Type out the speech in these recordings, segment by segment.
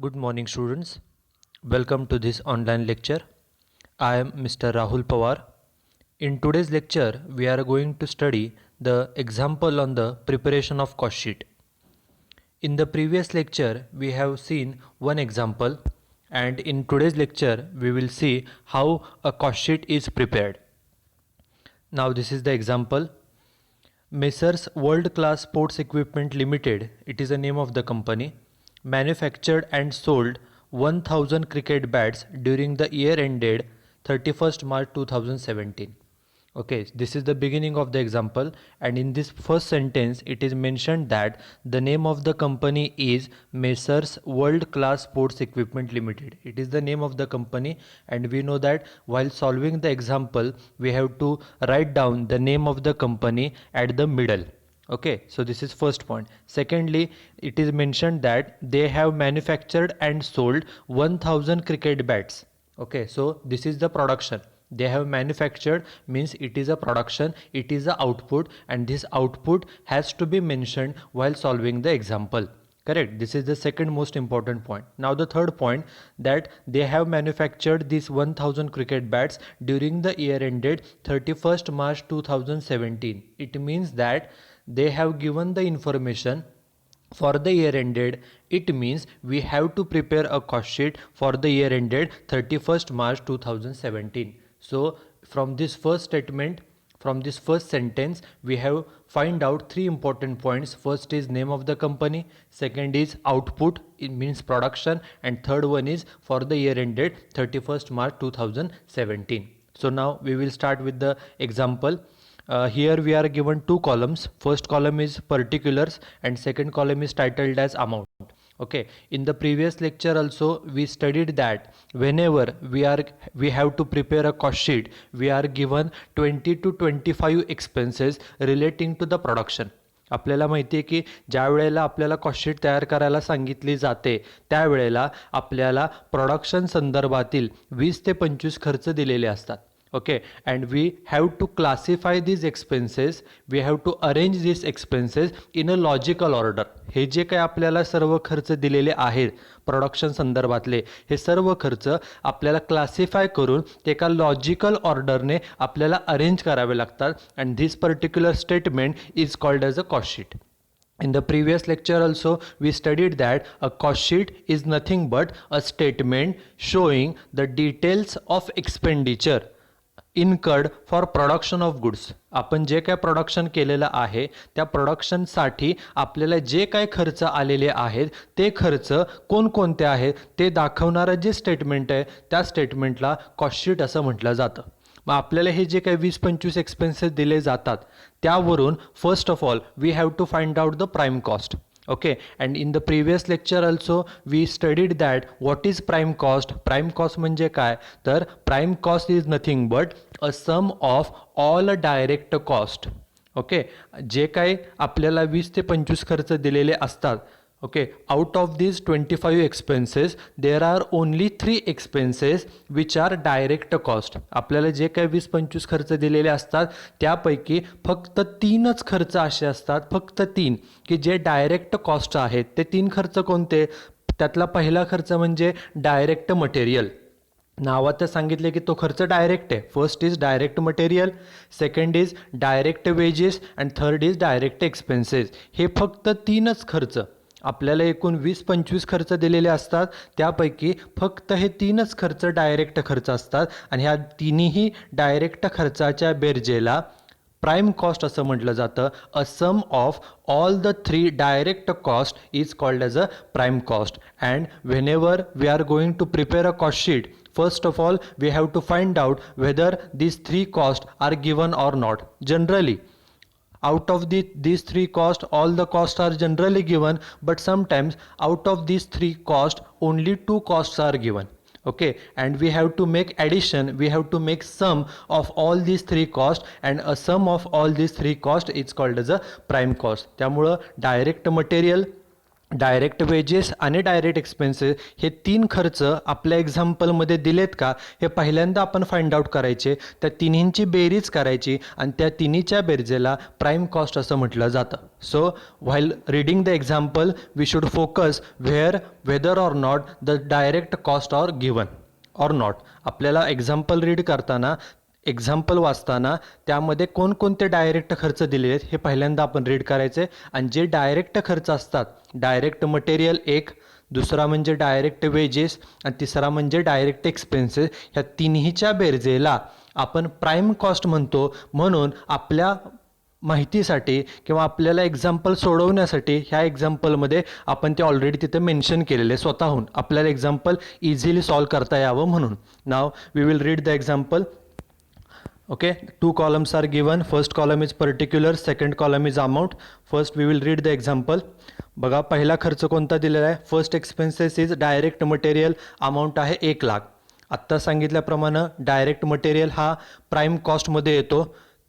Good morning, students. Welcome to this online lecture. I am Mr. Rahul Pawar. In today's lecture, we are going to study the example on the preparation of cost sheet. In the previous lecture, we have seen one example, and in today's lecture, we will see how a cost sheet is prepared. Now, this is the example. Messrs World Class Sports Equipment Limited, it is the name of the company, manufactured and sold 1000 cricket bats during the year ended 31st March 2017. Okay, this is the beginning of the example, and in this first sentence it is mentioned that the name of the company is Messrs World Class Sports Equipment Limited. It is the name of the company, and we know that while solving the example we have to write down the name of the company at the middle. Okay, so this is first point. Secondly, it is mentioned that they have manufactured and sold 1000 cricket bats. Okay, so this is the production. They have manufactured means it is a production, it is a output, and this output has to be mentioned while solving the example. Correct, this is the second most important point. Now the third point, that they have manufactured these 1000 cricket bats during the year ended 31st March 2017. It means that they have given the information for the year ended. It means we have to prepare a cost sheet for the year ended 31st March 2017. So from this first statement, from this first sentence, we have find out three important points. First is name of the company, second is output, it means production, and third one is for the year ended 31st March 2017. So now we will start with the example. Here we are given two columns. First column is particulars and second column is titled as amount. Okay, in the previous lecture also we studied that whenever we have to prepare a cost sheet, we are given 20 to 25 expenses relating to the production. आपल्याला माहिती आहे की ज्या वेळेला आपल्याला cost sheet तयार करायला सांगितली जाते त्यावेळेला आपल्याला प्रोडक्शन संदर्भातील 20 ते 25 खर्च दिलेले असतात. Okay, and we have to classify these expenses, we have to arrange these expenses in a logical order. हे जे काही आपल्याला सर्व खर्च दिलेले आहेत प्रोडक्शन संदर्भातले, हे सर्व खर्च आपल्याला क्लासिफाय करून ते एका लॉजिकल ऑर्डरने आपल्याला अरेंज करावे लागतात, and this particular statement is called as a cost sheet. In the previous lecture also we studied that a cost sheet is nothing but a statement showing the details of expenditure incurred for production of goods. आपण जे काय production केलेलं आहे त्या प्रोडक्शनसाठी आपल्याला जे काय खर्च आलेले आहेत ते खर्च कोणकोणते आहेत ते दाखवणारं जे स्टेटमेंट आहे त्या स्टेटमेंटला कॉस्ट शीट असं म्हटलं जातं. मग आपल्याला हे जे काही 20-25 एक्सपेन्सेस दिले जातात त्यावरून first of all we have to find out the prime cost. Okay, and in the previous lecture also we studied that what is prime cost. Prime cost म्हणजे काय, तर prime cost is nothing but a sum of all direct cost. Okay, जे काही आपल्याला 20 ते 25 खर्च दिलेले असतात. Okay, out of these 25 expenses there are only 3 expenses which are direct cost. आपल्याला जे काही 20-25 खर्च दिलेले असतात त्यापैकी फक्त 3च खर्च असे असतात, फक्त 3 की जे डायरेक्ट कॉस्ट आहेत. ते 3 खर्च कोणते, त्यातला पहिला खर्च म्हणजे डायरेक्ट मटेरियल. नावात सांगितले की तो खर्च डायरेक्ट आहे. First is direct material, second is direct wages, and third is direct expenses. हे फक्त 3च खर्च आपल्याला एकूण 20-25 खर्च दिलेले असतात त्यापैकी फक्त हे 3च खर्च डायरेक्ट खर्च असतात, आणि ह्या तिन्ही डायरेक्ट खर्चाच्या बेरजेला प्राइम कॉस्ट असं म्हटलं जातं. A sum of all the 3 direct cost is called as a prime cost. And whenever we are going to prepare a cost sheet, first of all we have to find out whether these 3 costs are given or not. Generally out of these 3 costs, all the costs are generally given, but sometimes out of these 3 costs only 2 costs are given. Okay, and we have to make addition, we have to make sum of all these 3 costs, and a sum of all these 3 costs is called as a prime cost. त्यामुळं direct material, direct wages आणि direct expenses हे तीन खर्च आपल्या एक्झाम्पलमध्ये दिलेत का हे पहिल्यांदा आपण फाइंड आउट करायचे. त्या तिन्हींची बेरीज करायची आणि त्या तिन्हीच्या बेरजेला प्राईम कॉस्ट असं म्हटलं जातं. So while reading the example we should focus whether or not the direct cost or given or not. आपल्याला एक्झाम्पल रीड करताना एक्झाम्पल वाचताना त्यामध्ये कोणकोणते डायरेक्ट खर्च दिलेले आहेत हे पहिल्यांदा आपण रीड करायचे. आणि जे डायरेक्ट खर्च असतात, डायरेक्ट मटेरियल एक, दुसरा म्हणजे डायरेक्ट वेजेस आणि तिसरा म्हणजे डायरेक्ट एक्सपेन्सेस, ह्या तिन्हीच्या बेरजेला आपण प्राईम कॉस्ट म्हणतो. म्हणून आपल्या माहितीसाठी किंवा आपल्याला एक्झाम्पल सोडवण्यासाठी ह्या एक्झाम्पलमध्ये आपण ते ऑलरेडी तिथे मेन्शन केलेले स्वतःहून आपल्याला एक्झाम्पल इझिली सॉल्व करता यावं म्हणून. Now we will read the example. Okay, two columns are given. First column is particular, second column is amount. First we will read the example. बघा पहिला खर्च कोणता दिलेला आहे. First expenses is direct material, amount आहे 1,00,000. आत्ता सांगितल्याप्रमाणे direct material हा प्राईम कॉस्टमध्ये येतो.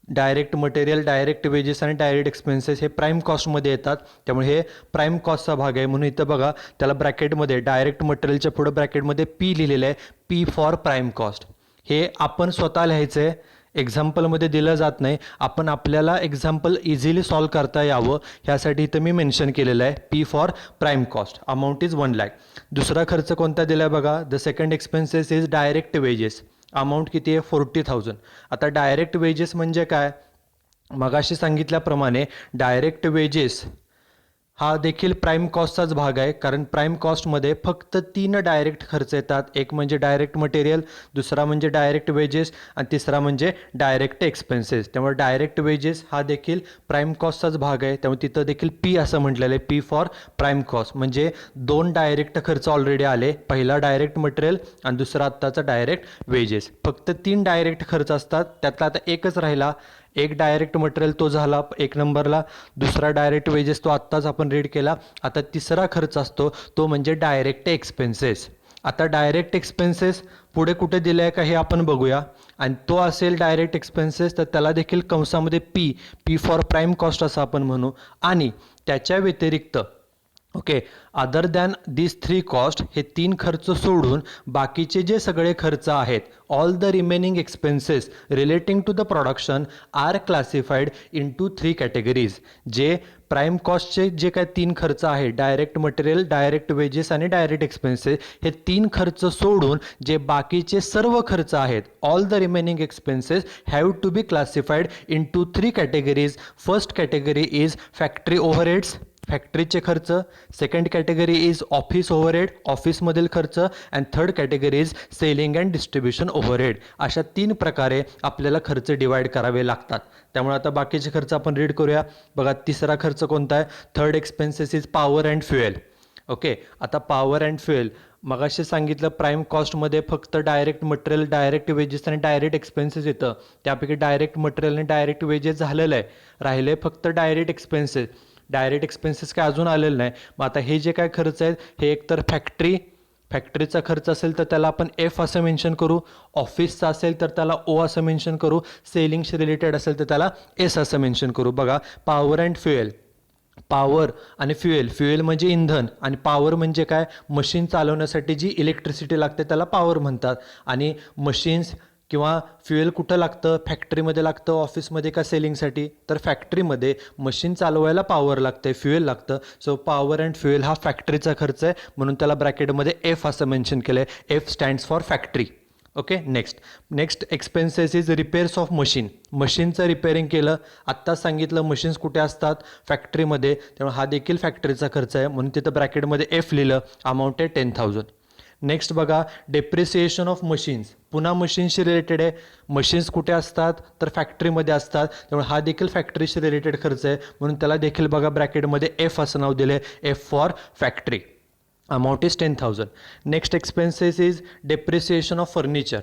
डायरेक्ट मटेरियल, डायरेक्ट वेजेस आणि डायरेक्ट एक्सपेन्सेस हे प्राईम कॉस्टमध्ये येतात. त्यामुळे हे प्राईम कॉस्टचा भाग आहे. म्हणून इथं बघा त्याला ब्रॅकेटमध्ये डायरेक्ट मटेरियलच्या पुढं ब्रॅकेटमध्ये पी लिहिलेलं आहे. P for prime cost. हे आपण स्वतः लिहायचं आहे, एक्झाम्पलमध्ये दिलं जात नाही. आपण आपल्याला एक्झाम्पल इझिली सॉल्व करता यावं ह्यासाठी इथं मी मेन्शन केलेलं आहे P for prime cost. Amount is 1,00,000. दुसरा खर्च कोणता दिला आहे बघा. The second expenses is direct wedges. Amount किती आहे 40,000. आता डायरेक्ट वेजेस म्हणजे काय, मगाशी सांगितल्याप्रमाणे डायरेक्ट वेजेस हा देखील प्राईम कॉस्टचाच भाग आहे. कारण प्राईम कॉस्टमध्ये फक्त 3 डायरेक्ट खर्च येतात. एक म्हणजे डायरेक्ट मटेरियल, दुसरा म्हणजे डायरेक्ट वेजेस आणि तिसरा म्हणजे डायरेक्ट एक्सपेन्सेस. त्यामुळे डायरेक्ट वेजेस हा देखील प्राईम कॉस्टचाच भाग आहे. त्यामुळे तिथं देखील पी असं म्हटलेलं आहे, पी फॉर प्राईम कॉस्ट. म्हणजे 2 डायरेक्ट खर्च ऑलरेडी आले. पहिला डायरेक्ट मटेरियल आणि दुसरा आत्ताचा डायरेक्ट वेजेस. फक्त 3 डायरेक्ट खर्च असतात, त्यातला आता एकच राहिला. एक डायरेक्ट मटेरियल तो झाला 1 नंबरला. दुसरा डायरेक्ट वेजेस तो आत्ताच आपण रीड केला. आता तिसरा खर्च असतो तो म्हणजे डायरेक्ट एक्सपेन्सेस. आता डायरेक्ट एक्सपेन्सेस पुढे कुठे दिलं आहे का हे आपण बघूया. आणि तो असेल डायरेक्ट एक्सपेन्सेस तर त्याला देखील कंसामध्ये पी फॉर प्राईम कॉस्ट असं आपण म्हणू. आणि त्याच्या व्यतिरिक्त okay other than this 3 cost, हे 3 खर्च सोडून बाकीचे जे सगळे खर्च आहेत, all the remaining expenses relating to the production are classified into 3 categories. जे प्राईम कॉस्टचे जे काय 3 खर्च आहे, डायरेक्ट मटेरियल, डायरेक्ट वेजेस आणि डायरेक्ट एक्सपेन्सेस, हे 3 खर्च सोडून जे बाकीचे सर्व खर्च आहेत, all the remaining expenses have to be classified into 3 categories. First category is factory overheads, फॅक्टरीचे खर्च. Second category is office overhead, ऑफिसमधील खर्च. And third category is selling and distribution overhead. अशा 3 प्रकारे आपल्याला खर्च डिवाइड करावे लागतात. त्यामुळे आता बाकीचे खर्च आपण रीड करूया. बघा तिसरा खर्च कोणता आहे. Third expenses is power and fuel. Okay आता पॉवर अँड फ्युएल मगाशी सांगितलं प्राईम कॉस्टमध्ये फक्त डायरेक्ट मटेरियल, डायरेक्ट वेजेस आणि डायरेक्ट एक्सपेन्सेस येतं. त्यापैकी डायरेक्ट मटेरियल आणि डायरेक्ट वेजेस झालेलं आहे. राहिले फक्त डायरेक्ट एक्सपेन्सेस. डायरेक्ट एक्सपेन्सेस काय अजून आलेलं नाही. मग आता हे जे काय खर्च आहेत हे एकतर फॅक्टरीचा खर्च असेल तर त्याला आपण एफ असं मेन्शन करू. ऑफिसचा असेल तर त्याला ओ असं मेन्शन करू. सेलिंगशी रिलेटेड असेल तर त्याला एस असं मेन्शन करू. बघा पॉवर अँड फ्युएल. पॉवर आणि फ्युएल म्हणजे इंधन आणि पॉवर म्हणजे काय, मशीन चालवण्यासाठी जी इलेक्ट्रिसिटी लागते त्याला पॉवर म्हणतात. आणि मशीन्स किंवा फ्युएल कुठं लागतं, फॅक्टरीमध्ये लागतं, ऑफिसमध्ये का सेलिंगसाठी, तर फॅक्टरीमध्ये मशीन चालवायला पॉवर लागते, फ्युएल लागतं. सो पॉवर अँड फ्युएल हा फॅक्टरीचा खर्च आहे म्हणून त्याला ब्रॅकेटमध्ये एफ असं मेन्शन केलं आहे. F stands for factory. Okay next expenses is repairs of machine. मशीनचं रिपेअरिंग केलं. आत्ता सांगितलं मशीन्स कुठे असतात, फॅक्टरीमध्ये. त्यामुळे हा देखील फॅक्टरीचा खर्च आहे म्हणून तिथं ब्रॅकेटमध्ये एफ लिहिलं. अमाऊंट आहे 10,000. नेक्स्ट बघा डेप्रिसिएशन ऑफ मशीन्स. पुन्हा मशीन्सशी रिलेटेड आहे. मशीन्स कुठे असतात तर फॅक्टरीमध्ये असतात. त्यामुळे हा देखील फॅक्टरीशी रिलेटेड खर्च आहे म्हणून त्याला देखील बघा ब्रॅकेटमध्ये एफ असं नाव दिलं आहे. F for factory. Amount is 10,000. Next expenses is depreciation of furniture.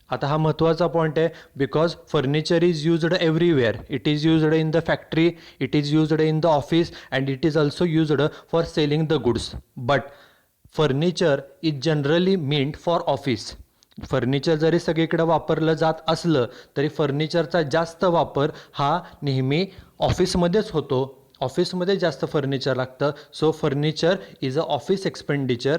आता हा महत्त्वाचा पॉईंट आहे because furniture is used everywhere. It is used in the factory, it is used in the office and it is also used for selling the goods. But furniture is generally meant for office. Furniture जरी सगळीकडे वापरलं जात असलं तरी फर्निचरचा जास्त वापर हा नेहमी ऑफिसमध्येच होतो. ऑफिसमध्ये जास्त फर्निचर लागतं. So furniture is a office expenditure.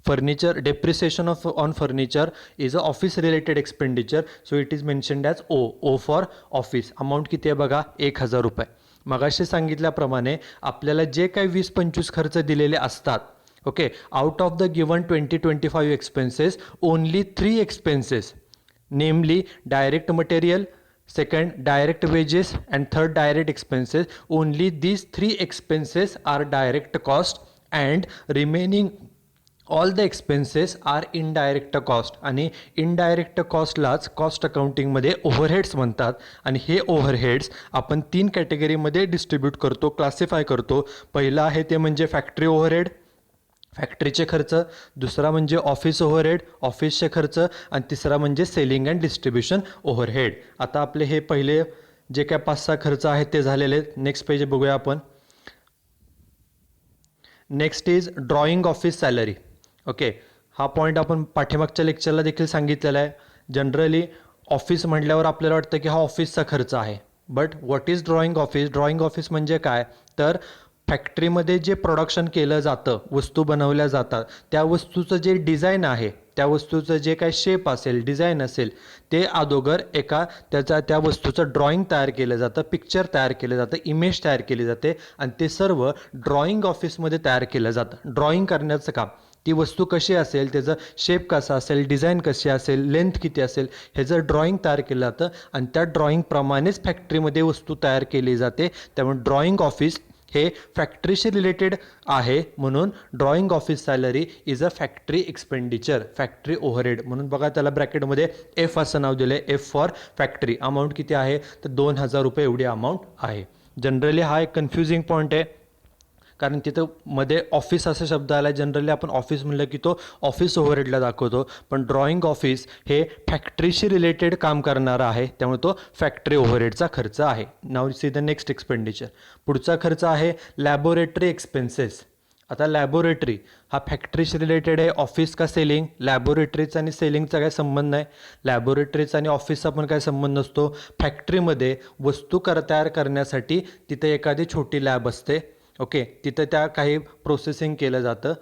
Furniture depreciation of on furniture is a office related expenditure, so it is mentioned as O for office. Amount किती आहे बघा, 1,000 रुपये. मगाशी सांगितल्याप्रमाणे आपल्याला जे काही 20-25 खर्च दिलेले असतात, okay, out of the given 20-25 expenses only 3 expenses, namely direct material, second direct wages, and third direct expenses. Only these 3 expenses are direct cost and remaining all the expenses are indirect cost. आणि indirect कॉस्टलाच cost अकाउंटिंगमध्ये overheads म्हणतात. आणि हे overheads आपण 3 कॅटेगरीमध्ये distribute करतो, classify करतो. पहिलं आहे ते म्हणजे फॅक्टरी ओव्हरहेड, फॅक्टरीचे खर्च. दुसरा म्हणजे ऑफिस ओव्हरहेड, ऑफिसचे खर्च. आणि तिसरा म्हणजे सेलिंग अँड डिस्ट्रीब्युशन ओव्हरहेड. आता आपले हे पहिले जे काय 5-6 खर्च आहेत ते झालेले आहेत. नेक्स्ट पेज बघूया आपण. Next is drawing office salary. Okay, हा पॉईंट आपण पाठीमागच्या लेक्चरला देखील सांगितलेला आहे. जनरली ऑफिस म्हटल्यावर आपल्याला वाटतं की हा ऑफिसचा खर्च आहे. But what is drawing office? Drawing office म्हणजे काय, तर फॅक्टरीमध्ये जे प्रोडक्शन केलं जातं, वस्तू बनवल्या जातात, त्या वस्तूचं जे डिझाईन आहे, त्या वस्तूचं जे काही शेप असेल, डिझाईन असेल, ते अगोदर त्या वस्तूचं ड्रॉइंग तयार केलं जातं, पिक्चर तयार केलं जातं, इमेज तयार केली जाते. आणि ते सर्व ड्रॉइंग ऑफिसमध्ये तयार केलं जातं. ड्रॉइंग करण्याचं काम, ती वस्तू कशी असेल, त्याचं शेप कसा असेल, डिझाईन कशी असेल, लेंथ किती असेल, ह्याचं ड्रॉइंग तयार केलं जातं. आणि त्या ड्रॉइंगप्रमाणेच फॅक्टरीमध्ये वस्तू तयार केली जाते. त्यामुळे ड्रॉइंग ऑफिस हे फॅक्टरीशी रिलेटेड आहे. म्हणून drawing office salary is a factory expenditure, factory overhead. म्हणून बघा त्याला ब्रॅकेटमध्ये एफ असं नाव दिलं आहे, एफ फॉर फॅक्टरी. अमाऊंट किती आहे, तर 2,000 रुपये एवढी अमाऊंट आहे. जनरली हा एक कन्फ्युजिंग पॉईंट आहे, कारण तिथं मध्ये ऑफिस असा शब्द आला. जनरली आपण ऑफिस म्हणलं की तो ऑफिस ओव्हरहेडला दाखवतो, पण ड्रॉइंग ऑफिस हे फॅक्टरीशी रिलेटेड काम करणारा आहे, त्यामुळे तो फॅक्टरी ओव्हरहेडचा खर्च आहे. नाव सी द नेक्स्ट एक्सपेंडिचर. पुढचा खर्च आहे लॅबोरेटरी एक्सपेन्सेस. आता लॅबोरेटरी हा फॅक्टरीशी रिलेटेड आहे, ऑफिस का सेलिंग? लॅबोरेटरीचा आणि सेलिंगचा काय संबंध नाही. लॅबोरेटरीचा आणि ऑफिसचा पण काय संबंध नसतो. फॅक्टरीमध्ये वस्तू तयार करण्यासाठी तिथे एखादी छोटी लॅब असते. ओके, तिथं त्या काही प्रोसेसिंग केलं जातं,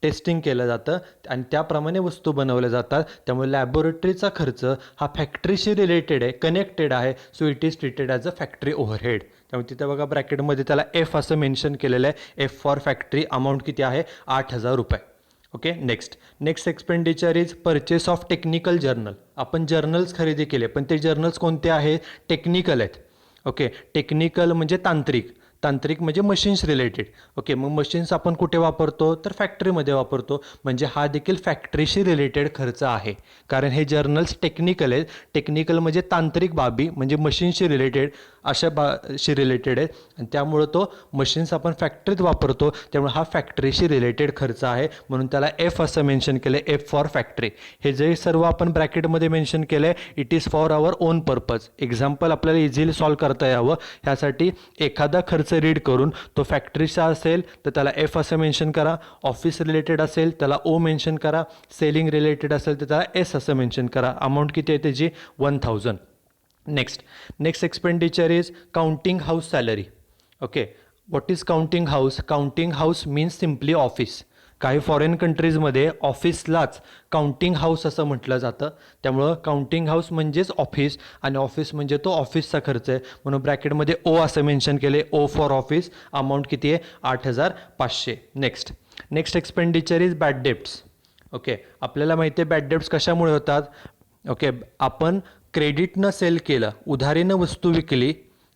टेस्टिंग केलं जातं आणि त्याप्रमाणे वस्तू बनवल्या जातात. त्यामुळे लॅबोरेटरीचा खर्च हा फॅक्टरीशी रिलेटेड आहे, कनेक्टेड आहे. So it is treated as a factory overhead. त्यामुळे तिथं बघा ब्रॅकेटमध्ये त्याला एफ असं मेन्शन केलेलं आहे, एफ फॉर फॅक्टरी. अमाऊंट किती आहे, 8,000 रुपये. Okay, next expenditure is purchase of technical journal. आपण जर्नल्स खरेदी केले, पण ते जर्नल्स कोणते आहेत, टेक्निकल आहेत. ओके, टेक्निकल म्हणजे तांत्रिक, तांत्रिक म्हणजे मशीन्स रिलेटेड. ओके, मग मशीन्स आपण कुठे वापरतो, तर फॅक्टरीमध्ये वापरतो. म्हणजे हा देखील फॅक्टरीशी रिलेटेड खर्च आहे, कारण हे जर्नल्स टेक्निकल आहेत. टेक्निकल म्हणजे तांत्रिक बाबी, म्हणजे मशीनशी रिलेटेड, अशा शी रिलेटेड आहेत. आणि त्यामुळं तो मशीन्स आपण फॅक्टरीत वापरतो, त्यामुळे हा फॅक्टरीशी रिलेटेड खर्च आहे. म्हणून त्याला एफ असं मेन्शन केलं आहे, एफ फॉर फॅक्टरी. हे जे सर्व आपण ब्रॅकेटमध्ये मेन्शन केलं आहे, it is for our own purpose. Example आपल्याला इझिली सॉल्व करता यावं, ह्यासाठी एखादा खर्च रीड करून तो फॅक्टरीचा असेल तर त्याला एफ असं मेन्शन करा, ऑफिस रिलेटेड असेल त्याला ओ मेन्शन करा, सेलिंग रिलेटेड असेल तर त्याला एस असं मेन्शन करा. अमाऊंट किती आहे त्याची, 1,000. Next expenditure is counting house salary. Okay, what is counting house? Counting house means simply office. काही फॉरेन कंट्रीजमध्ये ऑफिसलाच काउंटिंग हाऊस असं म्हटलं जातं. त्यामुळं काउंटिंग हाऊस म्हणजेच ऑफिस, आणि ऑफिस म्हणजे तो ऑफिसचा खर्च आहे. म्हणून ब्रॅकेटमध्ये ओ असं मेन्शन केले, ओ फॉर ऑफिस. अमाऊंट किती आहे, 8,500. Next expenditure is bad debts. Okay, आपल्याला माहिती आहे बॅड डेप्ट्स कशामुळे होतात. ओके, आपण क्रेडिटनं सेल केलं, उधारीनं वस्तू विकली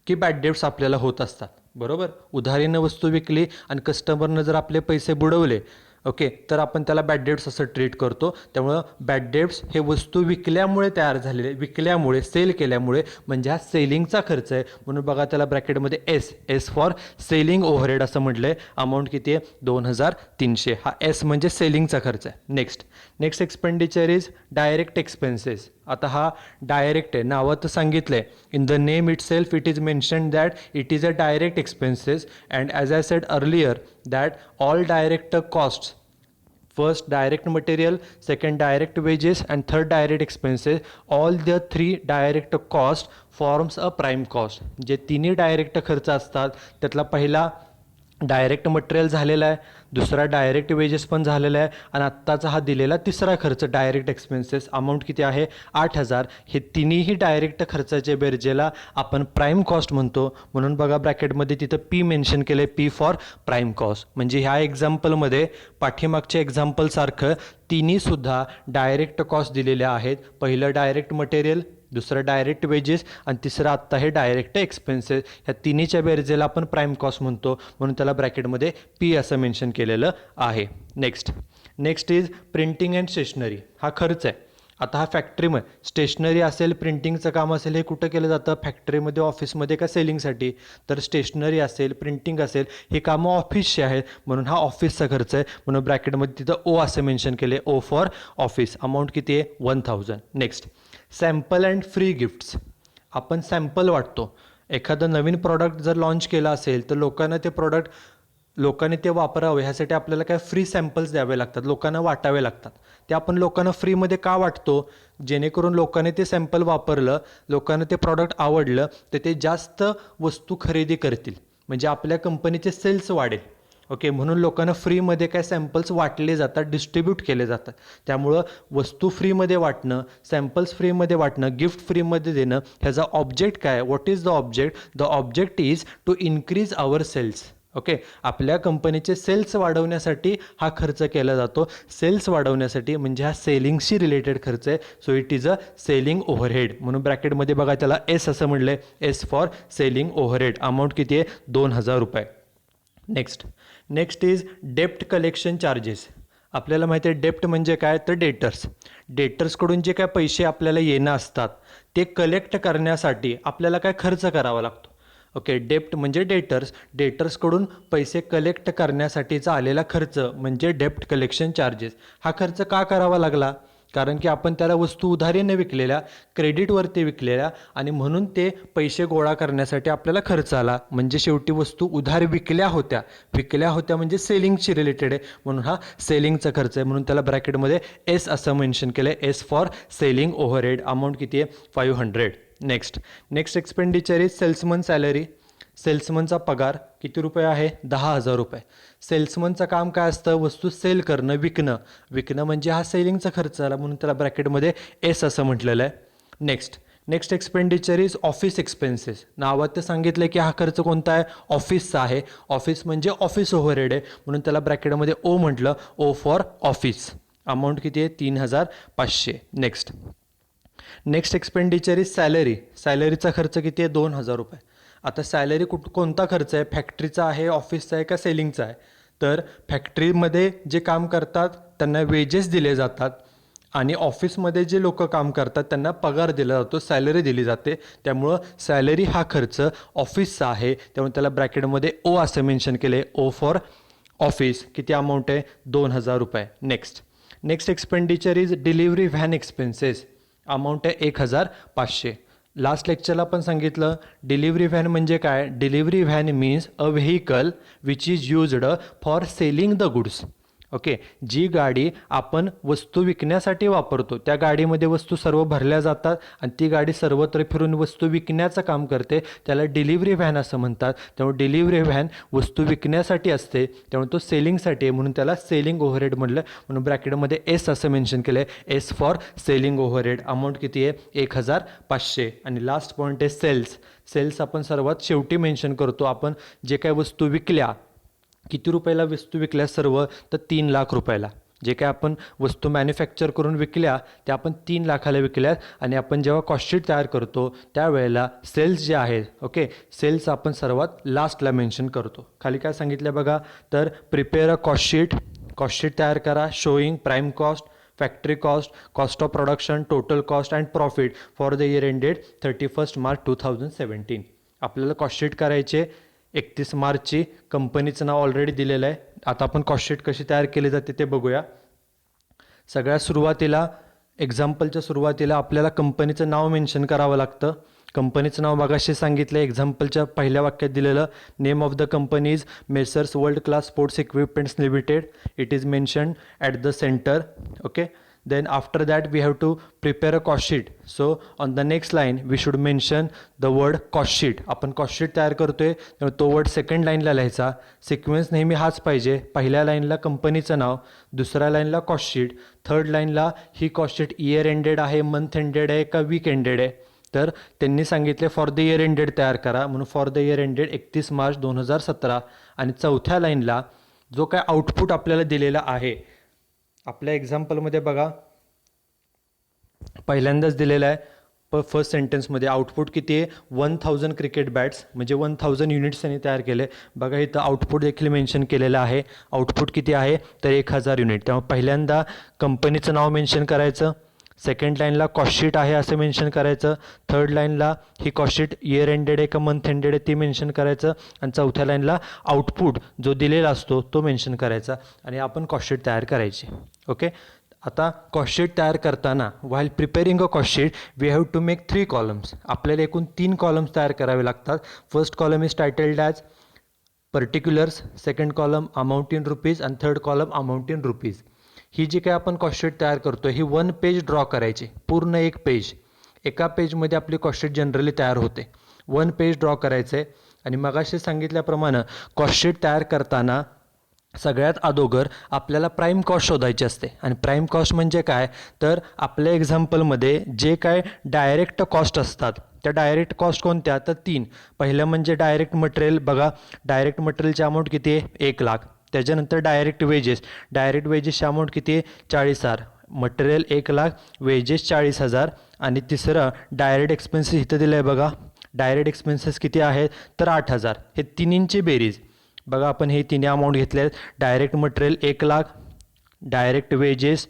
की बॅड डेप्ट्स आपल्याला होत असतात. बरोबर, उधारीनं वस्तू विकली आणि कस्टमरनं जर आपले पैसे बुडवले, ओके, तर आपण त्याला बॅड डेट्स असं ट्रीट करतो. त्यामुळं बॅड डेट्स हे वस्तू विकल्यामुळे तयार झालेले, विकल्यामुळे, सेल केल्यामुळे, म्हणजे हा सेलिंगचा खर्च आहे. म्हणून बघा त्याला ब्रॅकेटमध्ये एस फॉर सेलिंग ओव्हरहेड असं म्हटलं आहे. अमाऊंट किती आहे, 2,300. हा एस म्हणजे सेलिंगचा खर्च आहे. Next expenditure is direct expenses. आता हा डायरेक्ट आहे, नावात सांगितलं आहे, in the name it self it is mention that it is a direct expenses. And as I said earlier that all direct costs First direct material, second direct wages, and third direct expenses. All the three direct cost forms a prime cost. जे तिन्ही direct खर्च असतात त्यातला पहिला direct material झालेला आहे, दुसरा direct wedges पण झालेला आहे, आणि आत्ताचा हा दिलेला तिसरा खर्च डायरेक्ट एक्सपेन्सेस अमाऊंट किती आहे 8,000. हे तिन्ही डायरेक्ट खर्चाचे बेरजेला आपण प्राईम कॉस्ट म्हणतो. म्हणून बघा ब्रॅकेटमध्ये तिथं पी मेन्शन केलं आहे, पी फॉर प्राईम कॉस्ट. म्हणजे ह्या एक्झाम्पलमध्ये पाठीमागच्या एक्झाम्पलसारखं तिन्हीसुद्धा डायरेक्ट कॉस्ट दिलेल्या आहेत. पहिलं डायरेक्ट मटेरियल, दुसरं डायरेक्ट वेजेस, आणि तिसरं आत्ता हे डायरेक्ट एक्सपेन्सेस. ह्या तिन्हीच्या बेरजेला आपण प्राईम कॉस्ट म्हणतो, म्हणून त्याला ब्रॅकेटमध्ये पी असं मेन्शन केलेलं आहे. Next is printing and stationery. हा खर्च आहे. आता हा फॅक्टरीमध्ये स्टेशनरी असेल, प्रिंटिंगचं काम असेल, हे कुठं केलं जातं? फॅक्टरीमध्ये, ऑफिसमध्ये का सेलिंगसाठी? तर स्टेशनरी असेल, प्रिंटिंग असेल, हे कामं ऑफिसचे आहेत, म्हणून हा ऑफिसचा खर्च आहे. म्हणून ब्रॅकेटमध्ये तिथं ओ असं मेन्शन केले, ओ फॉर ऑफिस. अमाऊंट किती आहे 1,000. Next sample and free gifts. आपण सॅम्पल वाटतो. एखादं नवीन प्रॉडक्ट जर लॉन्च केलं असेल तर लोकांनी ते वापरावं ह्यासाठी आपल्याला काय फ्री सॅम्पल्स द्यावे लागतात, लोकांना वाटावे लागतात. ते आपण लोकांना फ्रीमध्ये का वाटतो? जेणेकरून लोकांनी ते सॅम्पल वापरलं, लोकांना ते प्रॉडक्ट आवडलं तर ते जास्त वस्तू खरेदी करतील, म्हणजे आपल्या कंपनीचे सेल्स वाढेल. ओके, म्हणून लोकांना फ्रीमध्ये काय सॅम्पल्स वाटले जातात, डिस्ट्रीब्यूट केले जातात. त्यामुळं वस्तू फ्रीमध्ये वाटणं, सॅम्पल्स फ्रीमध्ये वाटणं, गिफ्ट फ्रीमध्ये देणं, ह्याचा ऑब्जेक्ट काय? What is the object? The object is to increase our sales. Okay, आपल्या कंपनीचे सेल्स वाढवण्यासाठी हा खर्च केला जातो. सेल्स वाढवण्यासाठी म्हणजे हा सेलिंगशी रिलेटेड खर्च आहे. So it is a selling overhead. म्हणून ब्रॅकेटमध्ये बघा त्याला एस असं म्हणलं आहे, S for selling overhead. Amount किती आहे 2,000 रुपये. नेक्स्ट इज डेप्ट कलेक्शन चार्जेस. आपल्याला माहिती आहे डेप्ट म्हणजे काय? तर डेटर्सकडून जे काय पैसे आपल्याला येणं असतात ते कलेक्ट करण्यासाठी आपल्याला काय खर्च करावा लागतो. ओके, डेप्ट म्हणजे डेटर्सकडून पैसे कलेक्ट करण्यासाठीचा आलेला खर्च म्हणजे डेप्ट कलेक्शन चार्जेस. हा खर्च का करावा लागला? कारण की आपण त्याला वस्तू उधारीने विकलेल्या, क्रेडिटवरती विकलेल्या, आणि म्हणून ते पैसे गोळा करण्यासाठी आपल्याला खर्च आला. म्हणजे शेवटी वस्तू उधार विकल्या होत्या म्हणजे सेलिंगशी रिलेटेड आहे, म्हणून हा सेलिंगचा खर्च आहे. म्हणून त्याला ब्रॅकेटमध्ये एस असं मेन्शन केलं आहे, S for selling overhead. Amount किती आहे 500. Next expenditure is salesman salary. सेल्समनचा पगार किती रुपये आहे 10,000 रुपये. सेल्समनचं काम काय असतं? वस्तू सेल करणं, विकणं म्हणजे हा सेलिंगचा खर्च आला, म्हणून त्याला ब्रॅकेटमध्ये एस असं म्हटलेलं आहे. Next expenditure is office expenses. नावात ते सांगितलं की हा खर्च कोणता आहे? ऑफिसचा आहे. ऑफिस म्हणजे ऑफिस ओव्हरहेड आहे, म्हणून त्याला ब्रॅकेटमध्ये ओ म्हटलं, ओ फॉर ऑफिस. अमाऊंट किती आहे 3,500. Next expenditure is salary. सॅलरीचा खर्च किती आहे 2,000 रुपये. आता सॅलरी कोणता खर्च आहे? फॅक्टरीचा आहे, ऑफिसचा आहे का सेलिंगचा आहे? तर फॅक्टरीमध्ये जे काम करतात त्यांना वेजेस दिले जातात, आणि ऑफिसमध्ये जे लोक काम करतात त्यांना पगार दिला जातो, सॅलरी दिली जाते. त्यामुळं सॅलरी हा खर्च ऑफिसचा आहे, त्यामुळे त्याला ब्रॅकेटमध्ये ओ असं मेन्शन केले, ओ फॉर ऑफिस. किती अमाऊंट आहे 2,000 रुपये. Next expenditure is delivery van expenses. Amount आहे 1,500. लास्ट लेक्चरला आपण सांगितलं डिलिव्हरी व्हॅन म्हणजे काय? Delivery van means a vehicle which is used for selling the goods. Okay, जी गाडी आपण वस्तू विकण्यासाठी वापरतो त्या गाडीमध्ये वस्तू सर्व भरल्या जातात आणि ती गाडी सर्वत्र फिरून वस्तू विकण्याचं काम करते, त्याला डिलिव्हरी व्हॅन असं म्हणतात. त्यामुळे डिलिव्हरी व्हॅन वस्तू विकण्यासाठी असते, त्यामुळे तो सेलिंगसाठी आहे, म्हणून त्याला सेलिंग ओव्हरहेड म्हटलं. म्हणून ब्रॅकेटमध्ये एस असं मेन्शन केलं आहे, S for selling overhead. Amount किती आहे 1,500. आणि लास्ट पॉईंट आहे सेल्स आपण सर्वात शेवटी मेन्शन करतो. आपण जे काही वस्तू विकल्या, किती रुपयाला वस्तू विकल्या सर्व? तर 3 लाख रुपयाला. जे काय आपण वस्तू मॅन्युफॅक्चर करून विकल्या त्या आपण 3 लाखाला विकल्यात. आणि आपण जेव्हा कॉस्टशीट तयार करतो त्यावेळेला सेल्स जे आहेत, ओके, सेल्स आपण सर्वात लास्टला मेन्शन करतो. खाली काय सांगितलं बघा, तर प्रिपेअर अ कॉस्टशीट तयार करा showing prime cost, factory cost of production, total cost and profit for the year ended 31 March 2017. आपल्याला कॉस्टशीट करायचे 31 मार्चची. कंपनीचं नाव ऑलरेडी दिलेलं आहे. आता आपण कॉस्टशीट कशी तयार केली जाते ते बघूया. सगळ्यात सुरुवातीला एक्झाम्पलच्या सुरुवातीला आपल्याला कंपनीचं नाव मेन्शन करावं लागतं. कंपनीचं नाव मगाशी सांगितलं एक्झाम्पलच्या पहिल्या वाक्यात दिलेलं name of the company is messrs world class sports equipments limited. It is mentioned at the centre. Okay. Then after that we have to prepare a cost sheet. So on the next line we should mention the word cost sheet. आपण cost sheet तयार करतोय तो word second लाईनला लिहायचा. Sequence नेहमी हाच पाहिजे. पहिल्या लाईनला कंपनीचं नाव, दुसऱ्या लाईनला कॉस्ट शीट, थर्ड लाईनला ही कॉस्ट शीट इयर एंडेड आहे, मंथ एंडेड आहे का वीक एंडेड आहे. तर त्यांनी सांगितले फॉर द इयर एंडेड तयार करा, म्हणून for the year ended 31 March 2017. आणि चौथ्या लाईनला जो काय आउटपुट आपल्याला दिलेला आहे आपल्या एक्झाम्पलमध्ये बघा पहिल्यांदाच दिलेलं आहे फर्स्ट सेंटेन्समध्ये आउटपुट किती आहे 1000 क्रिकेट बॅट्स म्हणजे 1000 युनिट्स त्यांनी तयार केले. बघा इथं आउटपुट देखील मेन्शन केलेलं आहे. आउटपुट किती आहे तर 1000 युनिट. त्यामुळे पहिल्यांदा कंपनीचं नाव मेन्शन करायचं, सेकंड लाईनला कॉस्ट शीट आहे असं मेन्शन करायचं, थर्ड लाईनला ही कॉस्ट शीट इयर एंडेड आहे का मंथ एंडेड आहे ती मेन्शन करायचं, आणि चौथ्या लाईनला आउटपुट जो दिलेला असतो तो मेन्शन करायचा आणि आपण कॉस्ट शीट तयार करायची. ओके. आता कॉस्ट शीट तयार करताना while preparing a cost sheet we have to make 3 columns. आपल्याला एकूण 3 कॉलम्स तयार करावे लागतात. First column is titled as particulars, second column amount in rupees आणि third column amount in rupees. ही जी काही आपण कॉस्ट शीट तयार करतो ही 1 पेज ड्रॉ करायची, पूर्ण 1 पेज. एका पेजमध्ये आपली कॉस्ट शीट जनरली तयार होते. 1 पेज ड्रॉ करायचं आहे. आणि मगाशी सांगितल्याप्रमाणे कॉस्ट शीट तयार करताना सगळ्यात अगोदर आपल्याला प्राईम कॉस्ट शोधायची असते. आणि प्राईम कॉस्ट म्हणजे काय तर आपल्या एक्झाम्पलमध्ये जे काय डायरेक्ट कॉस्ट असतात त्या डायरेक्ट कॉस्ट कोणत्या तर 3. पहिलं म्हणजे डायरेक्ट मटेरियल. बघा डायरेक्ट मटेरियलची अमाऊंट किती आहे 1 लाख. त्याच्यानंतर डायरेक्ट वेजेस, डायरेक्ट वेजेसची अमाऊंट किती आहे 40,000. Material 1 lakh, wedges 40,000. आणि तिसरं डायरेक्ट एक्सपेन्सेस इथं दिलं आहे बघा. डायरेक्ट एक्सपेन्सेस किती आहेत तर 8,000. हे तिन्हींची बेरीज बघा आपण हे तिन्ही अमाऊंट घेतले आहेत. Direct material 1 lakh, direct wedges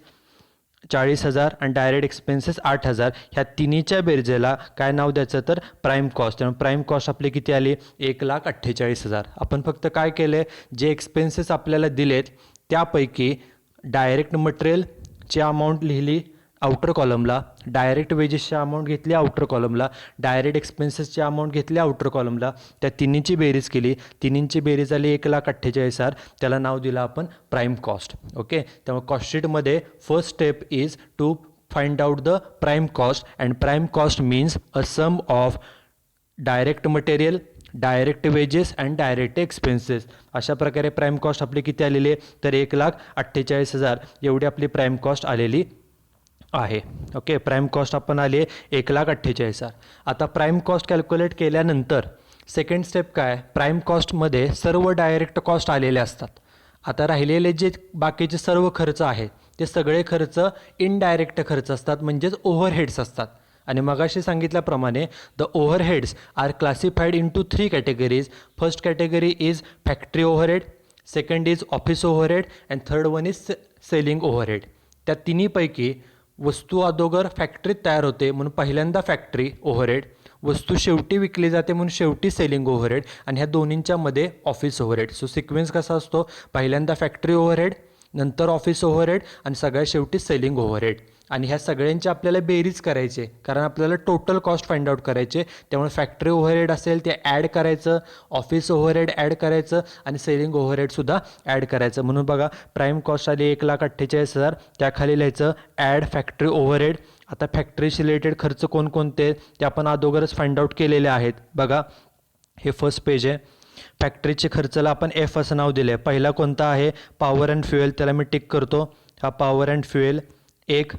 40,000 आणि डायरेक्ट एक्सपेन्सेस 8,000. ह्या तिन्हीच्या बेरजेला काय नाव द्यायचं तर प्राईम कॉस्ट. त्यामुळे प्राईम कॉस्ट आपली किती आली 1,48,000. आपण फक्त काय केलं आहे जे एक्सपेन्सेस आपल्याला दिलेत त्यापैकी डायरेक्ट मटेरियलची अमाऊंट लिहिली आउटर कॉलमला, डायरेक्ट वेजेसची अमाऊंट घेतली आउटर कॉलमला, डायरेक्ट एक्सपेन्सेसची अमाऊंट घेतली आउटर कॉलमला. त्या तिन्हीची बेरीज केली. तिन्हींची बेरीज आली 1,48,000. त्याला नाव दिलं आपण प्राईम कॉस्ट. ओके. त्यामुळे कॉस्ट शीटमध्ये first step is to find out the prime cost and prime cost means a sum of direct material, direct wages and direct expenses. अशा प्रकारे प्राईम कॉस्ट आपली किती आलेली आहे तर 1,48,000 एवढी आपली प्राईम कॉस्ट आलेली आहे. ओके. प्राईम कॉस्ट आपण आली आहे 1,48,000. आता प्राईम कॉस्ट कॅल्क्युलेट केल्यानंतर सेकंड स्टेप काय प्राईम कॉस्टमध्ये सर्व डायरेक्ट कॉस्ट आलेले असतात. आता राहिलेले जे बाकीचे सर्व खर्च आहेत ते सगळे खर्च इनडायरेक्ट खर्च असतात म्हणजेच ओव्हरहेड्स असतात. आणि मगाशी सांगितल्याप्रमाणे the overheads are classified into 3 categories. First category is factory overhead, second is office overhead and third one is selling overhead. त्या तिन्हीपैकी वस्तू अगोदर फॅक्टरीत तयार होते म्हणून पहिल्यांदा फॅक्टरी ओव्हरहेड, वस्तू शेवटी विकली जाते म्हणून शेवटी सेलिंग ओव्हरहेड, आणि ह्या दोन्हींच्या मध्ये ऑफिस ओव्हरहेड. सो सिक्वेन्स कसा असतो पहिल्यांदा फॅक्टरी ओव्हरहेड, नंतर ऑफिस ओव्हरहेड आणि सगळ्यात शेवटी सेलिंग ओव्हरहेड. आणि ह्या सगळ्यांची आपल्याला बेरीज करायची कारण आपल्याला टोटल कॉस्ट फाइंड आउट करायचे. त्यामुळे फॅक्टरी ओव्हरहेड असेल ते ॲड करायचं, ऑफिस ओव्हरहेड ॲड करायचं आणि सेलिंग ओव्हरहेडसुद्धा ॲड करायचं. म्हणून बघा प्राईम कॉस्ट आली 1,48,000. त्याखाली लिहायचं ॲड फॅक्टरी ओव्हरहेड. आता फॅक्टरीशी रिलेटेड खर्च कोणकोणते ते आपण अगोदरच फाइंड आउट केलेले आहेत. बघा हे फर्स्ट पेज आहे. फॅक्टरीचे खर्चाला आपण एफ असं नाव दिलं आहे. पहिला कोणता आहे पॉवर अँड फ्युएल, त्याला मी टिक करतो. हा पॉवर अँड फ्युएल 1,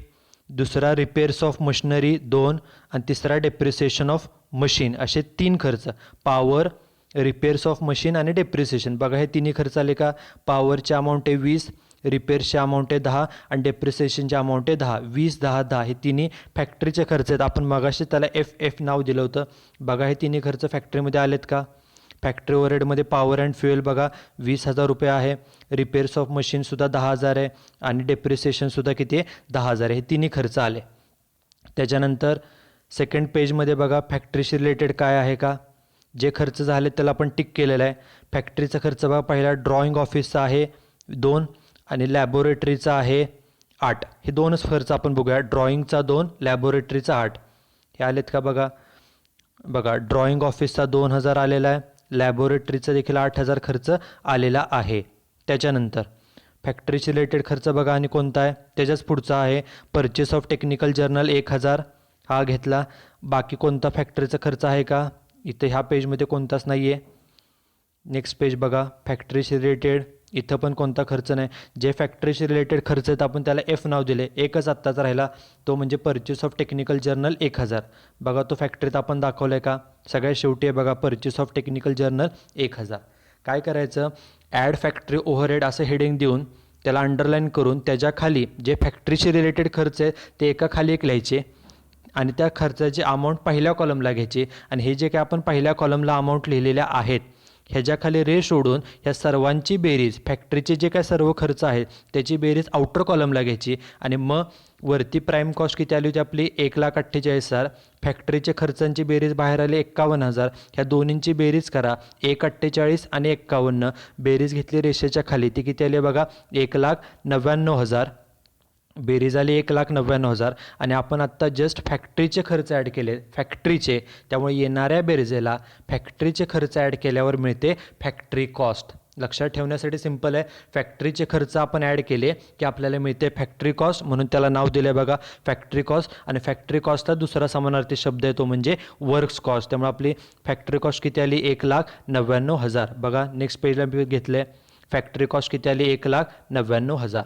दुसरा रिपेअर्स ऑफ मशिनरी 2 आणि तिसरा डेप्रिसिएशन ऑफ मशीन. असे 3 खर्च पॉवर, रिपेअर्स ऑफ मशीन आणि डेप्रिसिएशन. बघा हे तिन्ही खर्च आले का. पॉवरची अमाऊंट आहे 20, रिपेअर्सची अमाऊंट आहे 10 आणि डेप्रिसिएशनची अमाऊंट आहे 10. 20, 10, 10 हे तिन्ही फॅक्टरीचे खर्च आहेत. आपण मगाशी त्याला एफ नाव दिलं होतं. बघा हे तिन्ही खर्च फॅक्टरीमध्ये आलेत का. फॅक्टरी ओव्हरहेडमध्ये पॉवर अँड फ्युएल बघा 20,000 रुपये आहे, रिपेअर्स ऑफ मशीनसुद्धा 10,000 आहे आणि डेप्रिसिएशनसुद्धा किती आहे 10,000 आहे. हे तिन्ही खर्च आले. त्याच्यानंतर सेकंड पेजमध्ये बघा फॅक्टरीशी रिलेटेड काय आहे का. जे खर्च झाले त्याला आपण टिक केलेलं आहे. फॅक्टरीचा खर्च बघा पहिला ड्रॉइंग ऑफिसचा आहे 2 आणि लॅबोरेटरीचा आहे 8 हे दोनच खर्च आपण बघूया. ड्रॉइंगचा 2, लॅबोरेटरीचा 8 हे आलेत का बघा. बघा ड्रॉइंग ऑफिसचा 2000 आलेला आहे, लॅबोरेटरीचा देखील 8000 खर्च आलेला आहे. त्याच्यानंतर फॅक्टरीशी रिलेटेड खर्च बघा आणि कोणता आहे, त्याच्याच पुढचा आहे परचेस ऑफ टेक्निकल जर्नल 1000 हा घेतला. बाकी कोणता फॅक्टरीचा खर्च आहे का, इथे ह्या पेजमध्ये कोणताच नाही आहे. नेक्स्ट पेज बघा फॅक्टरीशी रिलेटेड, इथं पण कोणता खर्च नाही. जे फॅक्टरीशी रिलेटेड खर्च आहेत आपण त्याला एफ नाव दिले, एकच आत्ताचा राहिला तो म्हणजे परचेस ऑफ टेक्निकल जर्नल 1000. बघा तो फॅक्टरीत आपण दाखवलं आहे का, सगळ्यात शेवटी आहे बघा परचेस ऑफ टेक्निकल जर्नल 1000. काय करायचं, ॲड फॅक्टरी ओव्हरहेड असं हेडिंग देऊन त्याला अंडरलाईन करून त्याच्या खाली जे फॅक्टरीशी रिलेटेड खर्च आहेत ते एका खाली एक लिहायचे आणि त्या खर्चाची अमाऊंट पहिल्या कॉलमला घ्यायची आणि हे जे काय आपण पहिल्या कॉलमला अमाऊंट लिहिलेल्या आहेत ह्याच्याखाली रे सोडून ह्या सर्वांची बेरीज, फॅक्टरीचे जे काय सर्व खर्च आहेत त्याची बेरीज आउटर कॉलमला घ्यायची आणि मग वरती प्राईम कॉस्ट किती आली होती आपली 1,48,000. फॅक्टरीचे खर्चांची बेरीज बाहेर आली 51,000. ह्या दोन्हींची बेरीज करा, 1,48,000 आणि 51 बेरीज घेतली रेषेच्या खाली, ती किती आली बघा 1,99,000. बेरीज आली 1,99,000 आणि आपण आत्ता जस्ट फॅक्टरीचे खर्च ॲड केले फॅक्टरीचे, त्यामुळे येणाऱ्या बेरीजेला फॅक्टरीचे खर्च ॲड केल्यावर मिळते फॅक्टरी कॉस्ट. लक्षात ठेवण्यासाठी सिंपल आहे, फॅक्टरीचे खर्च आपण ॲड केले की आपल्याला मिळते फॅक्टरी कॉस्ट, म्हणून त्याला नाव दिलं आहे बघा फॅक्टरी कॉस्ट. आणि फॅक्टरी कॉस्टचा दुसरा समानार्थी शब्द आहे तो म्हणजे वर्क्स कॉस्ट, त्यामुळे आपली फॅक्टरी कॉस्ट किती आली 1,99,000. बघा नेक्स्ट पेजला घेतलं आहे फॅक्टरी कॉस्ट किती आली 1,99,000.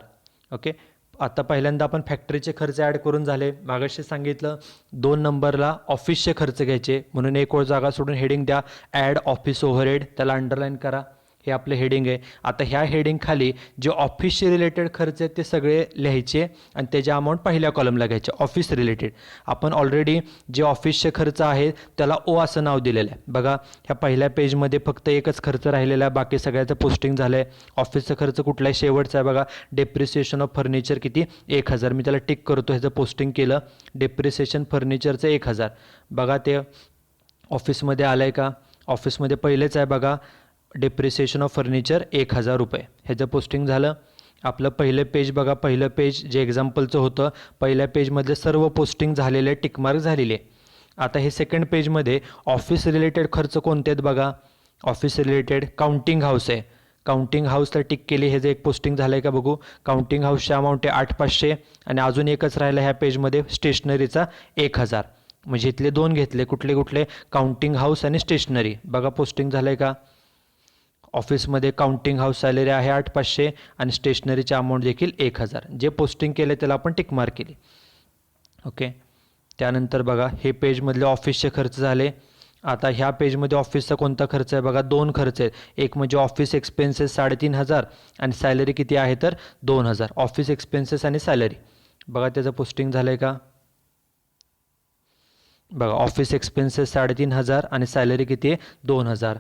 ओके, आता पहिल्यांदा आपण फॅक्टरीचे खर्च ॲड करून झाले. मागाशी सांगितलं 2 नंबरला ऑफिसचे खर्च घ्यायचे, म्हणून एक ओळ जागा सोडून हेडिंग द्या ॲड ऑफिस ओव्हरहेड, त्याला अंडरलाईन करा. हे आपले हेडिंग आहे. आता ह्या हेडिंग खाली जे ऑफिसशी रिलेटेड खर्च आहेत ते सगळे लिहायचे आणि त्याची अमाऊंट पहिल्या कॉलमला घ्यायचे. ऑफिस रिलेटेड आपण ऑलरेडी जे ऑफिसचे खर्च आहेत त्याला ओ असं नाव दिलेलं आहे. बघा ह्या पहिल्या पेजमध्ये फक्त एकच खर्च राहिलेला आहे, बाकी सगळ्याचं पोस्टिंग झालं आहे. ऑफिसचा खर्च कुठला आहे, शेवटचा आहे बघा डेप्रिसिएशन ऑफ फर्निचर किती 1000. मी त्याला टिक करतो, ह्याचं पोस्टिंग केलं. डेप्रिसिएशन फर्निचरचं 1000. बघा ते ऑफिसमध्ये आलं आहे का, ऑफिसमध्ये पहिलेच आहे बघा डेप्रिसिएशन ऑफ फर्निचर 1000 रुपये, ह्याचं पोस्टिंग झालं. आपलं पहिलं पेज बघा, पहिलं पेज जे एक्झाम्पलचं होतं पहिल्या पेजमधले सर्व पोस्टिंग झालेले टिकमार्क झालेले. आता हे सेकंड पेजमध्ये ऑफिस रिलेटेड खर्च कोणते आहेत बघा. ऑफिस रिलेटेड काउंटिंग हाऊस आहे, काउंटिंग हाऊसला टिक केली, हे जे एक पोस्टिंग झालं आहे का बघू. काउंटिंग हाऊसची अमाऊंट आहे 8,500 आणि अजून एकच राहिलं ह्या पेजमध्ये स्टेशनरीचा 1000. म्हणजे इथले 2 घेतले, कुठले कुठले काउंटिंग हाऊस आणि स्टेशनरी. बघा पोस्टिंग झालं आहे का, ऑफिसमध्ये काउंटिंग हाऊस सॅलरी आहे 8,500 आणि स्टेशनरीची अमाऊंट देखील 1000. जे पोस्टिंग केले त्याला आपण टिक मार्क केली. ओके, त्यानंतर बघा हे पेजमधले ऑफिसचे खर्च झाले. आता ह्या पेजमध्ये ऑफिसचा कोणता खर्च आहे बघा, 2 खर्च आहेत. एक म्हणजे ऑफिस एक्सपेन्सेस 3,500 आणि सॅलरी किती आहे तर 2,000. ऑफिस एक्सपेन्सेस आणि सॅलरी बघा त्याचं पोस्टिंग झालं आहे का. बघा ऑफिस एक्सपेन्सेस 3,500 आणि सॅलरी किती आहे 2,000.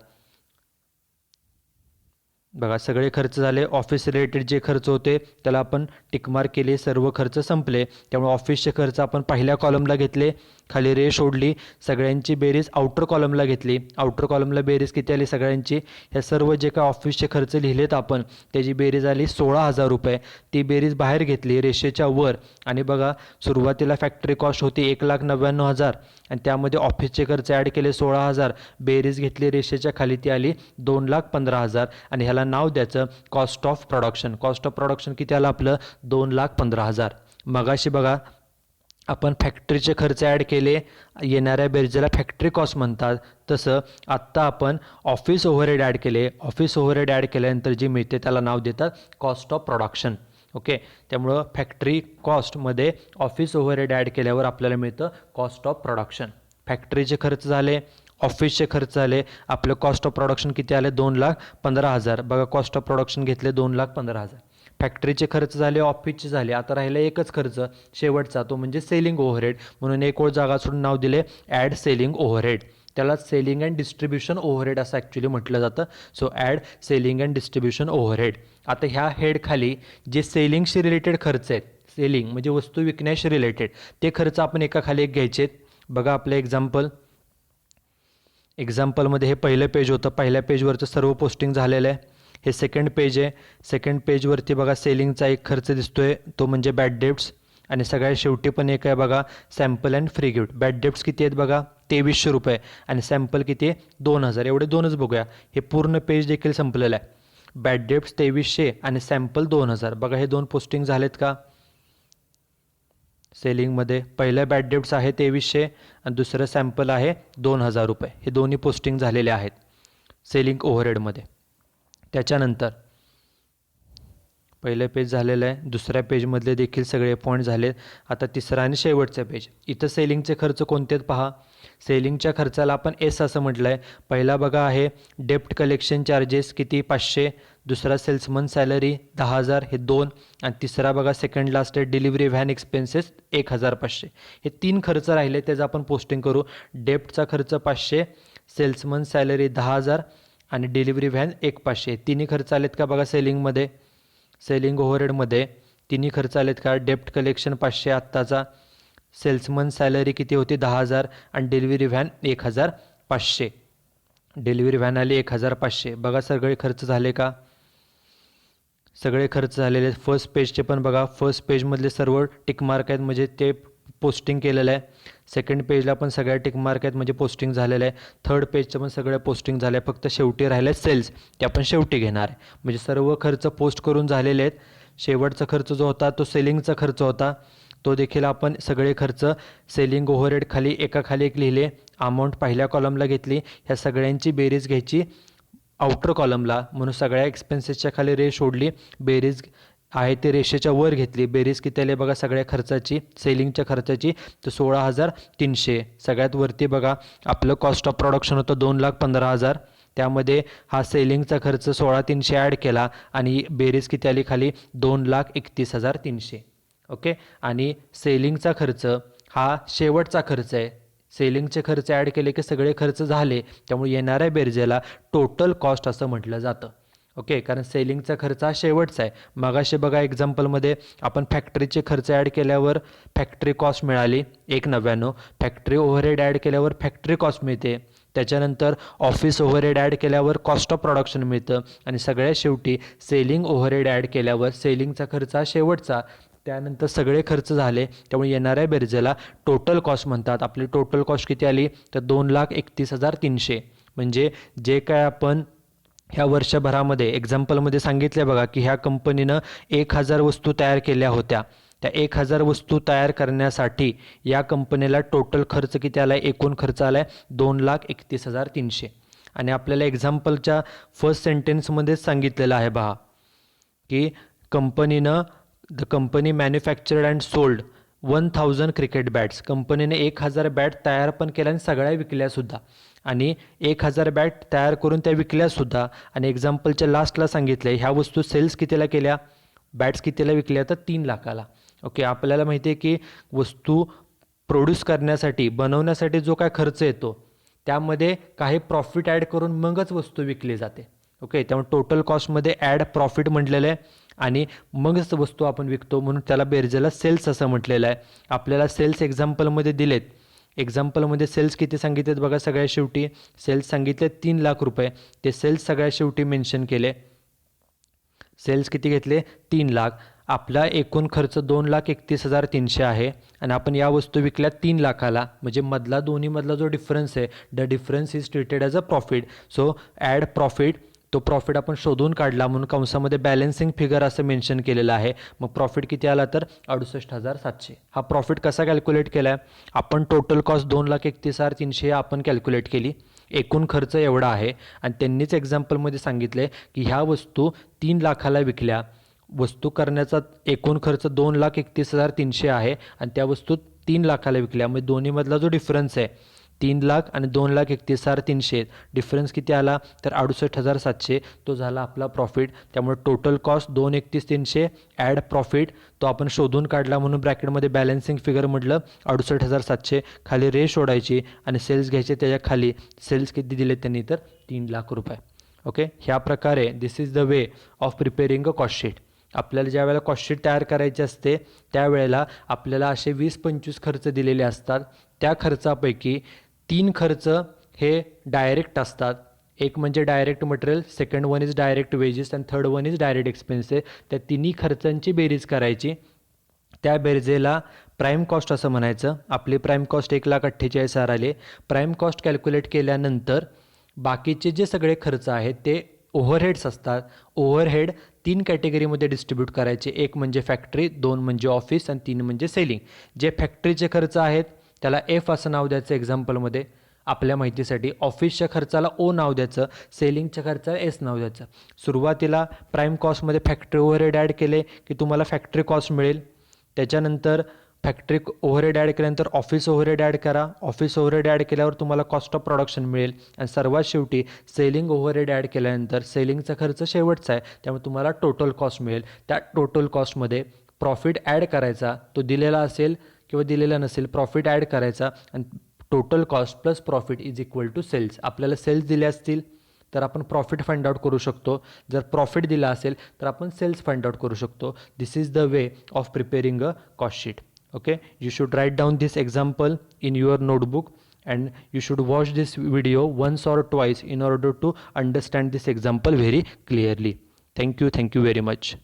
बघा सगळे खर्च झाले. ऑफिस रिलेटेड जे खर्च होते त्याला आपण टिकमार्क केले, सर्व खर्च संपले. त्यामुळे ऑफिसचे खर्च आपण पहिल्या कॉलमला घेतले, खाली रे सोडली, सगळ्यांची बेरीज आउटर कॉलमला घेतली. आउटर कॉलमला बेरीज किती आली सगळ्यांची, ह्या सर्व जे काय ऑफिसचे खर्च लिहिलेत आपण त्याची बेरीज आली 16,000 रुपये. ती बेरीज बाहेर घेतली रेषेच्या वर आणि बघा सुरुवातीला फॅक्टरी कॉस्ट होती 1,99,000 आणि त्यामध्ये ऑफिसचे खर्च ॲड केले 16,000. बेरीज घेतली रेषेच्या खाली, ती आली 2,15,000 आणि ह्याला नाव द्यायचं cost of production. Cost of production किती आलं आपलं 2,15,000. मगाशी बघा आपण फॅक्टरीचे खर्च ॲड केले, येणाऱ्या बेरीजला फॅक्टरी कॉस्ट म्हणतात. तसं आत्ता आपण ऑफिस ओव्हरहेड ॲड केले. ऑफिस ओव्हरहेड ॲड केल्यानंतर जी मिळते त्याला नाव देतात कॉस्ट ऑफ प्रोडक्शन. ओके, त्यामुळं फॅक्टरी कॉस्टमध्ये ऑफिस ओव्हरहेड ॲड केल्यावर आपल्याला मिळतं कॉस्ट ऑफ प्रोडक्शन. फॅक्टरीचे खर्च झाले, ऑफिसचे खर्च झाले, आपलं कॉस्ट ऑफ प्रोडक्शन किती आले 2,15,000. बघा कॉस्ट ऑफ प्रोडक्शन घेतले 2,15,000. फॅक्टरीचे खर्च झाले, ऑफिसचे झाले. आता राहिला एकच खर्च शेवटचा, तो म्हणजे सेलिंग ओव्हरहेड. म्हणून एक ओळ जागा सोडून नाव दिले ॲड सेलिंग ओव्हरहेड. त्याला सेलिंग अँड डिस्ट्रीब्युशन ओव्हरहेड असं ॲक्च्युली म्हटलं जातं. So add selling and distribution overhead. आता ह्या हेडखाली जे सेलिंगशी रिलेटेड खर्च आहेत, सेलिंग म्हणजे वस्तू विकण्याशी रिलेटेड, ते खर्च आपण एका खाली एक घ्यायचे. बघा आपलं एक्झाम्पलमध्ये हे पहिलं पेज होतं, पहिल्या पेजवरचं सर्व पोस्टिंग झालेलं आहे. हे सेकंड पेज आहे. सेकंड पेजवरती बघा सेलिंगचा एक खर्च दिसतोय, तो म्हणजे बॅड डेब्ट्स. आणि सगळ्यात शेवटी पण एक आहे बघा sample and free gift. Bad debts किती आहेत बघा 2300 रुपये आणि सॅम्पल किती आहे 2000. एवढे दोनच बघूया. हे पूर्ण पेज देखील संपलेलं आहे. बॅड डेब्ट्स 2300 आणि सॅम्पल 2000. बघा हे दोन पोस्टिंग झालेत का सेलिंगमध्ये. पहिलं बॅड डेब्ट्स आहे 2300 आणि दुसरं सॅम्पल आहे 2000 रुपये. हे दोन्ही पोस्टिंग झालेले आहेत सेलिंग ओव्हरहेडमध्ये. त्याच्यानंतर पहिलं पेज झालेलं आहे, दुसऱ्या पेजमधले देखील सगळे पॉईंट झाले. आता तिसरा आणि शेवटचा पेज. इथं सेलिंगचे खर्च कोणते आहेत पहा. सेलिंगच्या खर्चाला आपण एस असं म्हटलं आहे. पहिला बघा आहे डेप्ट कलेक्शन चार्जेस किती 500, दुसरा सेल्समन सॅलरी 10,000 हे 2, आणि तिसरा बघा सेकंड लास्ट आहे डिलिव्हरी व्हॅन एक्सपेन्सेस 1500. हे 3 खर्च राहिले, त्याचं आपण पोस्टिंग करू. डेप्टचा खर्च 500, सेल्समन सॅलरी 10,000 आणि डिलिव्हरी व्हॅन 1500. तिन्ही खर्च आलेत का बघा सेलिंगमध्ये. सेलिंग ओव्हरहेडमध्ये तिन्ही खर्च आलेत का. डेप्ट कलेक्शन 500 आत्ताचा, सेल्समन सॅलरी किती होती 10,000 आणि डिलिव्हरी व्हॅन 1500. डिलिव्हरी व्हॅन आली 1500. बघा सगळे खर्च झाले का. सगळे खर्च झालेले. फर्स्ट पेजचे पण बघा, फर्स्ट पेजमधले सर्व टिकमार्क आहेत म्हणजे ते पोस्टिंग केलेलं आहे. सेकंड पेजला पण सगळ्या टिकमार्क आहेत म्हणजे पोस्टिंग झालेलं आहे. थर्ड पेजचं पण सगळं पोस्टिंग झालं आहे. फक्त शेवटी राहिले सेल्स, ते आपण शेवटी घेणार आहे. म्हणजे सर्व खर्च पोस्ट करून झालेले आहेत. शेवटचा खर्च जो होता तो सेलिंगचा खर्च होता, तो देखील आपण सगळे खर्च सेलिंग ओव्हरहेड खाली एकाखाली एक लिहिले. अमाऊंट पहिल्या कॉलमला घेतली. ह्या सगळ्यांची बेरीज घ्यायची आउटर कॉलमला, म्हणून सगळ्या एक्सपेन्सेसच्या खाली रेष ओढली. बेरीज आहे ते रेषेच्या वर घेतली. बेरीज किती आली बघा सगळ्या खर्चाची, सेलिंगच्या खर्चाची, तर 16,300. सगळ्यात वरती बघा आपलं कॉस्ट ऑफ प्रोडक्शन होतं 2,15,000. त्यामध्ये हा सेलिंगचा खर्च 16,300 ॲड केला आणि बेरीज किती आली खाली 2,31,300. ओके. आणि सेलिंगचा खर्च हा शेवटचा खर्च आहे. सेलिंगचे खर्च ॲड केले की सगळे खर्च झाले, त्यामुळे येणाऱ्या बेरजेला टोटल कॉस्ट असं म्हटलं जातं. ओके. कारण सेलिंगचा खर्च हा शेवटचा आहे. मगाशी बघा एक्झाम्पलमध्ये आपण फॅक्टरीचे खर्च ॲड केल्यावर फॅक्टरी कॉस्ट मिळाली 1,99. फॅक्टरी ओव्हरहेड ॲड केल्यावर फॅक्टरी कॉस्ट मिळते. त्याच्यानंतर ऑफिस ओव्हरहेड ॲड केल्यावर कॉस्ट ऑफ प्रोडक्शन मिळतं. आणि सगळ्यात शेवटी सेलिंग ओव्हरहेड ॲड केल्यावर सेलिंगचा खर्च हा शेवटचा. त्यानंतर सगळे खर्च झाले, त्यामुळे येणाऱ्या बेरजेला टोटल कॉस्ट म्हणतात. आपली टोटल कॉस्ट किती आली तर 2,31,300. म्हणजे जे काय आपण ह्या वर्षभरामध्ये एक्झाम्पलमध्ये सांगितले बघा की ह्या कंपनीनं 1,000 वस्तू तयार केल्या होत्या. त्या 1,000 वस्तू तयार करण्यासाठी या कंपनीला टोटल खर्च किती आला आहे, एकूण खर्च आला आहे 2,31,300. आणि आपल्याला एक्झाम्पलच्या फर्स्ट सेंटेन्समध्येच सांगितलेलं आहे पहा की कंपनीनं the company manufactured and sold 1,000 cricket bats. कंपनीने 1,000 बॅट तयार पण केल्या आणि सगळ्या विकल्यासुद्धा. आणि 1,000 बॅट तयार करून त्या विकल्यासुद्धा. आणि एक्झाम्पलच्या लास्टला सांगितलं ह्या वस्तू सेल्स कितीला केल्या, बॅट्स कितीला विकल्या तर 3,00,000ला. ओके. आपल्याला माहिती आहे की वस्तू प्रोड्यूस करण्यासाठी बनवण्यासाठी जो काय खर्च येतो त्यामध्ये काही प्रॉफिट ॲड करून मगच वस्तू विकली जाते. ओके. त्यामुळे टोटल कॉस्टमध्ये ॲड प्रॉफिट म्हटलेलं आहे आणि मगच वस्तू आपण विकतो, म्हणून त्याला बेरजेला सेल्स असं म्हटलेलं आहे. आपल्याला सेल्स एक्झाम्पलमध्ये दिलेत. एक्झाम्पलमध्ये सेल्स किती सांगितलेत बघा सगळ्यात शेवटी. सेल्स सांगितले 3,00,000 रुपये. ते सेल्स सगळ्यात शेवटी मेन्शन केले. सेल्स किती घेतले 3,00,000. आपला एकूण खर्च 2,31,300 आहे आणि आपण या वस्तू विकल्या 3,00,000ला. म्हणजे दोन्हीमधला जो डिफरन्स आहे, the difference is treated as a profit. So add profit. तो प्रॉफिट आपण शोधून काढला म्हणून कंसामध्ये बॅलन्सिंग फिगर असं मेन्शन केलेलं आहे. मग प्रॉफिट किती आला तर 68,700. हा प्रॉफिट कसा कॅल्क्युलेट केला आहे आपण. टोटल कॉस्ट 2,31,300 आपण कॅल्क्युलेट केली. एकूण खर्च एवढा आहे आणि त्यांनीच एक्झाम्पलमध्ये सांगितले की ह्या वस्तू 3,00,000ला विकल्या. वस्तू करण्याचा एकूण खर्च 2,31,300 आहे आणि त्या वस्तू 3,00,000ला विकल्या. म्हणजे दोन्हीमधला जो डिफरन्स आहे 3,00,000 आणि 2,31,300 डिफरन्स किती आला तर 68,700. तो झाला आपला प्रॉफिट. त्यामुळे टोटल कॉस्ट 2,31,300 ॲड प्रॉफिट तो आपण शोधून काढला म्हणून ब्रॅकेटमध्ये बॅलन्सिंग फिगर म्हटलं 68,700. खाली रेष ओढायची आणि सेल्स घ्यायचे. त्याच्या खाली सेल्स किती दिले त्यांनी तर 3,00,000 रुपये. ओके. ह्या प्रकारे this is the way of preparing a cost sheet. आपल्याला ज्या वेळेला कॉस्ट शीट तयार करायची असते त्यावेळेला आपल्याला असे 20-25 खर्च दिलेले असतात. त्या खर्चापैकी 3 खर्च हे डायरेक्ट असतात. एक म्हणजे direct material, second one is direct wages and third one is direct expenses. त्या तिन्ही खर्चांची बेरीज करायची. त्या बेरजेला प्राईम कॉस्ट असं म्हणायचं. आपली प्राईम कॉस्ट 1,48,000 आले. प्राईम कॉस्ट कॅल्क्युलेट केल्यानंतर बाकीचे जे सगळे खर्च आहेत ते ओव्हरहेड्स असतात. ओव्हरहेड 3 कॅटेगरीमध्ये डिस्ट्रीब्यूट करायचे. एक म्हणजे फॅक्टरी, 2 म्हणजे ऑफिस आणि 3 म्हणजे सेलिंग. जे फॅक्टरीचे खर्च आहेत त्याला एफ असं नाव द्यायचं एक्झाम्पलमध्ये आपल्या माहितीसाठी. ऑफिसच्या खर्चाला ओ नाव द्यायचं, सेलिंगच्या खर्चाला एस नाव द्यायचं. सुरुवातीला प्राईम कॉस्टमध्ये फॅक्टरी ओव्हरहेड ॲड केले की तुम्हाला फॅक्टरी कॉस्ट मिळेल. त्याच्यानंतर फॅक्टरी ओव्हरहेड ॲड केल्यानंतर ऑफिस ओव्हरहेड ॲड करा. ऑफिस ओव्हरहेड ॲड केल्यावर तुम्हाला कॉस्ट ऑफ प्रोडक्शन मिळेल. आणि सर्वात शेवटी सेलिंग ओव्हरहेड ॲड केल्यानंतर सेलिंगचा खर्च शेवटचा आहे त्यामुळे तुम्हाला टोटल कॉस्ट मिळेल. त्या टोटल कॉस्टमध्ये प्रॉफिट ॲड करायचा, तो दिलेला असेल किंवा दिलेला नसेल, प्रॉफिट ॲड करायचा आणि total cost plus profit is equal to sales. आपल्याला सेल्स दिले असतील तर आपण प्रॉफिट फाइंड आउट करू शकतो. जर प्रॉफिट दिला असेल तर आपण सेल्स फाइंड आउट करू शकतो. This is the way of preparing a cost sheet. Okay, you should write down this example in your notebook and you should watch this video once or twice in order to understand this example very clearly. Thank you very much.